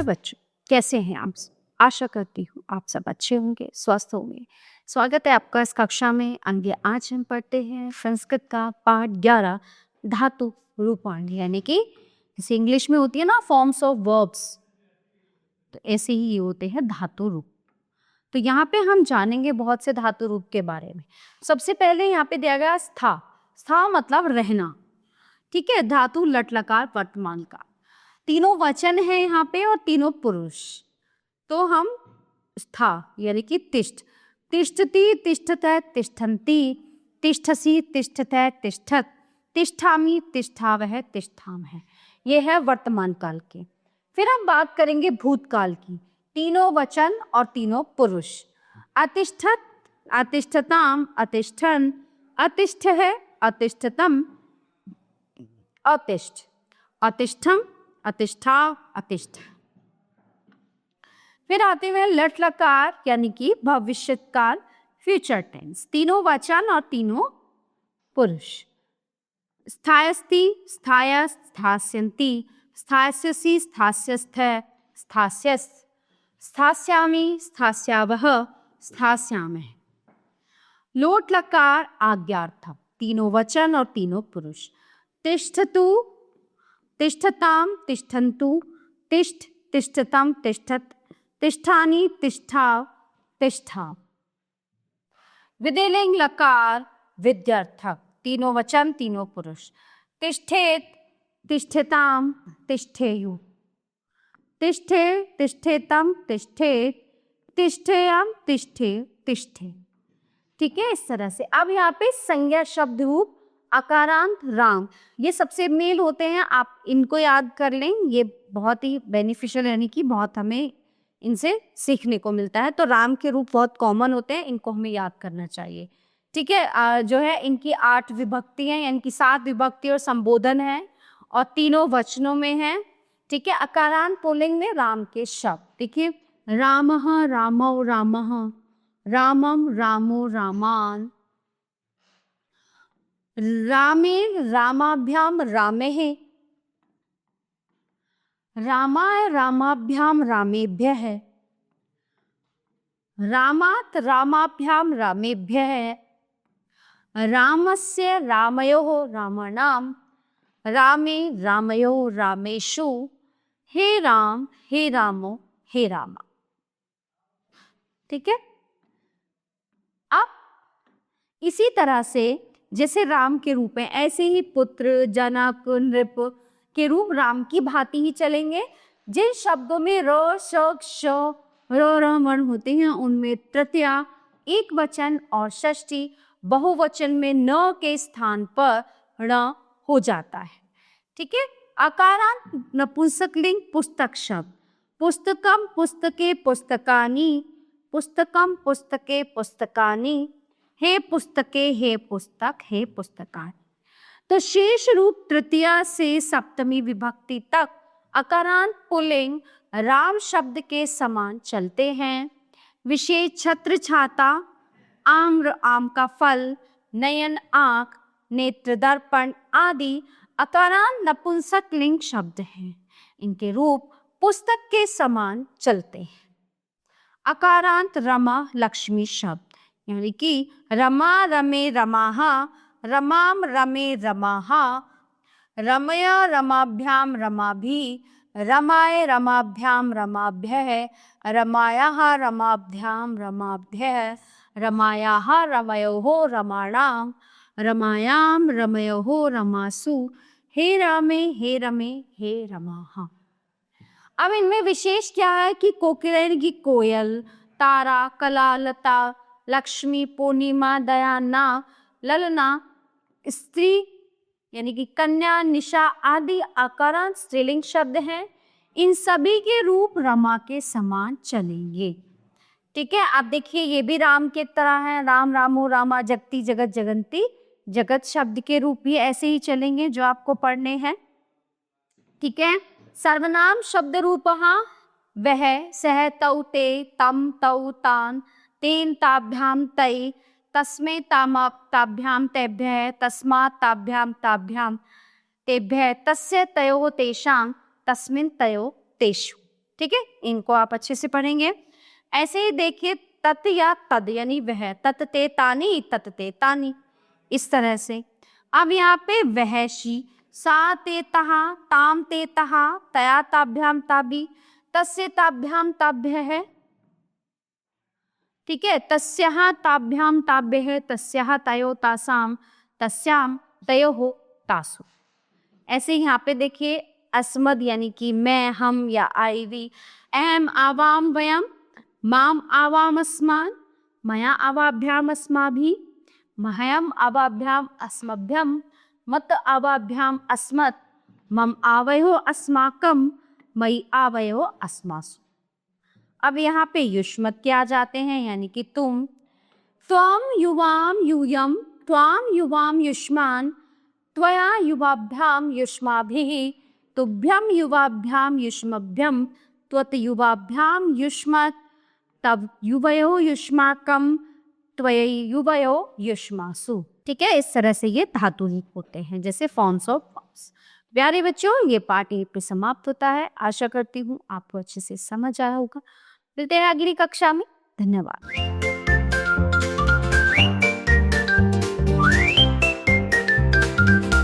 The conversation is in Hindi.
बच्चों, कैसे हैं आप? आशा करती हूँ आप सब अच्छे होंगे, स्वस्थ होंगे। स्वागत है आपका इस कक्षा में। आइए आज हम पढ़ते हैं संस्कृत का पाठ 11 धातु रूपाणी, यानी कि जैसे इंग्लिश में होती है ना फॉर्म्स ऑफ वर्ब्स, तो ऐसे ही ये होते हैं धातु रूप। तो यहाँ पे हम जानेंगे बहुत से धातु रूप के बारे में। सबसे पहले यहाँ पे दिया गया स्था। स्था मतलब रहना, ठीक है। धातु लट लकार वर्तमान काल, तीनों वचन है यहाँ पे और तीनों पुरुष। तो हम स्था यानी कि तिष्ठ, तिष्ठति, तिष्ठतः, तिष्ठन्ति, तिष्ठसि, तिष्ठतः, तिष्ठत, तिष्ठामि, तिष्ठावः, तिष्ठामः, ये है वर्तमान काल के। फिर हम बात करेंगे भूतकाल की, तीनों वचन और तीनों पुरुष। अतिष्ठत, अतिष्ठताम, अतिष्ठन, अतिष्ठ है, अतिष्ठतम, अतिष्ठ, अतिष्ठम, अतिष्ठा, अतिष्ठ। फिर आते हुए लट लकार यानी कि भविष्य काल, फ्यूचर टेंस, तीनों वचन और तीनों पुरुष। स्थायस्ति, स्थायस, स्थास्यन्ति, स्थास्यसि, स्थास्यस्थ, स्थास्यस्, स्थास्यामि, स्थास्यावः, स्थास्यामः। लोट लकार आज्ञार्थक, तीनों वचन और तीनों पुरुष। तिष्ठतु, तिष्ठताम, तिष्ठन्तु, तिष्ठ, तिष्ठतम, तिष्ठत, तिष्ठानि, तिष्ठाव, तिष्ठाव। विधिलिंग लकार विध्यर्थक, तीनों वचन तीनों पुरुष। तिष्ठेत, तिष्ठताम, तिष्ठेयु, तिष्ठे, तिष्ठेतम, तिष्ठेत, तिष्ठेयम, तिष्ठे, तिष्ठे। ठीक है, इस तरह से। अब यहाँ पे संज्ञा शब्द रूप अकारांत राम, ये सबसे मेल होते हैं, आप इनको याद कर लें, ये बहुत ही बेनिफिशियल, यानी कि बहुत हमें इनसे सीखने को मिलता है। तो राम के रूप बहुत कॉमन होते हैं, इनको हमें याद करना चाहिए। ठीक है, जो है इनकी 8 विभक्ति हैं, यानी कि 7 विभक्ति और संबोधन है और तीनों वचनों में है। ठीक है, अकारांत पुल्लिंग में राम के शब्द देखिए, रामः, रामौ, रामः, रामम, रामो, रामान, रामे, रामाभ्याम, रामेः, रामाय, रामाभ्याम, रामेभ्यः, रामात्, रामाभ्याम, रामेभ्यः, रामस्य, रामयोः, रामाणां, रामे, रामयोः, रामेषु, हे राम, हे रामो, हे रामा। ठीक है, अब इसी तरह से जैसे राम के रूप में, ऐसे ही पुत्र, जनक, नृप के रूप राम की भांति ही चलेंगे। जिन शब्दों में र, श, क्ष, र वर्ण होते हैं उनमें तृतीया, एक वचन और षष्ठी बहुवचन में न के स्थान पर ण हो जाता है। ठीक है, अकारांत नपुंसकलिंग पुस्तक शब्द, पुस्तकम, पुस्तके, पुस्तकानि, पुस्तकम, पुस्तके, पुस्तकानि, हे पुस्तके, हे पुस्तक, हे पुस्तकानि। तो शेष रूप तृतीया से सप्तमी विभक्ति तक अकारांत पुल्लिंग राम शब्द के समान चलते हैं। विशेष छत्र, छाता, आम्र, आम का फल, नयन, आंख, नेत्र, दर्पण आदि अकारांत नपुंसक लिंग शब्द हैं। इनके रूप पुस्तक के समान चलते हैं। अकारांत रमा लक्ष्मी शब्द, यानी कि रमा, रमे, रमाहा, रमाम, रमे, रमाहा, रमया, रमाभ्याम, रमाभि, रमाय, रमाभ्याम, रमाभ्यः, रमायाः, रमाभ्याम, रमाभ्यः, रमायाः, रमयोः, रमाणां, रमायां, रमयोः, रमासु, हे रामे, हे रमे, हे रमाः। अब इनमें विशेष क्या है कि कोकिल की कोयल, तारा, कला, लता, लक्ष्मी, पूर्णिमा, दयाना, ललना, स्त्री यानी कि कन्या, निशा आदि अकारांत स्त्रीलिंग शब्द हैं। इन सभी के रूप रमा के समान चलेंगे। ठीक है, आप देखिए ये भी राम के तरह है, राम, रामो, रामा, जगती, जगत, जगंती, जगत शब्द के रूप भी ऐसे ही चलेंगे जो आपको पढ़ने हैं। ठीक है, सर्वनाम शब्द रूप वह, सह, तौ, ते, तम, तौ, तान, तेन, ताभ्याम, तै, तस्मै, ताभ्याम, तेभ्यः, तस्मात्, ताभ्याम, ताभ्याम, तेभ्यः, तस्य, तयोः, तेषां, तस्मिन्, तयोः, तेषु। ठीक है, इनको आप अच्छे से पढ़ेंगे। ऐसे ही देखिए तत् या तद यानी वह, तत् ते तानी, तत् ते तानी, इस तरह से। अब यहाँ पे वहशी, सा ते तहा, ताम ते तहा, तया ताभ्याम ताभि, तस्य ताभ्याम ताभ्य है, ठीक है, तस्याः ताभ्याम ताभ्य है, तस्याः तयो तासाम, तस्याम तयोः तासु। ऐसे यहाँ पे देखिए अस्मद यानी कि मैं, हम या आई, वी, अहम, आवाम, वयम, माम, आवाम, अस्मान, मया, आवाभ्याम, अस्माभि, मह्यम, आवाभ्याम, अस्मभ्यम, मत, आवाभ्याम, अस्मत्, मम, आवयो, अस्माकम, मयि, आवयो, अस्मासु। अब यहाँ पे युष्मत के आ जाते हैं यानी कि तुम। त्वम, युवाम, यूयम, त्वाम, युवाम, युष्मान, त्वया, युवाभ्याम, युष्माभिः, तुभ्यम, युवाभ्याम, युष्मभ्यम, त्वत्, युवाभ्याम, युष्मत्, तब, युवयो, युष्माकम, त्वयै, युवयो, युष्मासु। ठीक है, इस तरह से ये धातु रूप होते हैं, जैसे फॉर्म्स ऑफ फॉर्म्स। प्यारे बच्चों, ये पार्ट यहीं पे समाप्त होता है। आशा करती हूँ आपको अच्छे से समझ आया होगा। मिलते हैं अगली कक्षा में। धन्यवाद।